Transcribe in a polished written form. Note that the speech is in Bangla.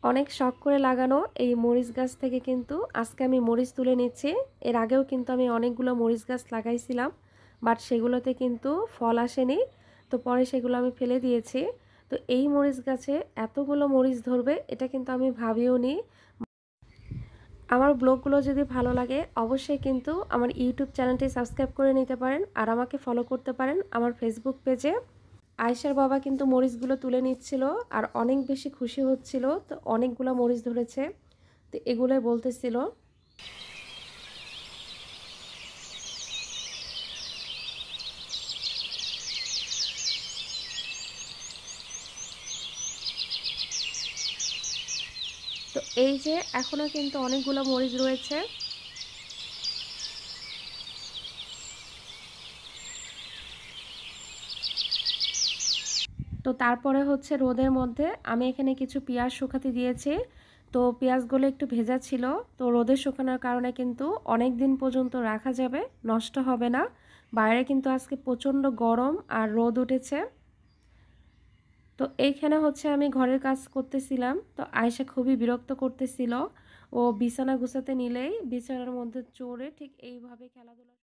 অনেক শখ করে লাগানো এই মরিচ গাছ থেকে কিন্তু আজকে আমি মরিচ তুলে নিচ্ছি। এর আগেও কিন্তু আমি অনেকগুলো মরিচ গাছ লাগাইছিলাম, বাট সেগুলোতে কিন্তু ফল আসেনি। তো পরে সেগুলো আমি ফেলে দিয়েছি। তো এই মরিচ গাছে এতগুলো মরিচ ধরবে এটা কিন্তু আমি ভাবিও নি। আমার ব্লগগুলো যদি ভালো লাগে অবশ্যই কিন্তু আমার ইউটিউব চ্যানেলটি সাবস্ক্রাইব করে নিতে পারেন আর আমাকে ফলো করতে পারেন আমার ফেসবুক পেজে। আয়েশার বাবা কিন্তু মরিচগুলো তুলে নিচ্ছিল আর অনেক বেশি খুশি হচ্ছিল। তো অনেকগুলো মরিচ ধরেছে, তো এগুলোই বলতেছিল। তো এই যে এখনো কিন্তু অনেকগুলো মরিচ রয়েছে। তো তারপরে হচ্ছে রোদের মধ্যে আমি এখানে কিছু পেঁয়াজ শুকাতে দিয়েছি। তো পেঁয়াজগুলো একটু ভেজা ছিল, তো রোদে শুকানোর কারণে কিন্তু অনেক দিন পর্যন্ত রাখা যাবে, নষ্ট হবে না। বাইরে কিন্তু আজকে প্রচণ্ড গরম আর রোদ উঠেছে। তো এইখানে হচ্ছে আমি ঘরের কাজ করতেছিলাম, তো আয়েশা খুবই বিরক্ত করতেছিল। ও বিছানা গুছাতে নিলেই বিছানার মধ্যে চড়ে ঠিক এইভাবে খেলাধুলা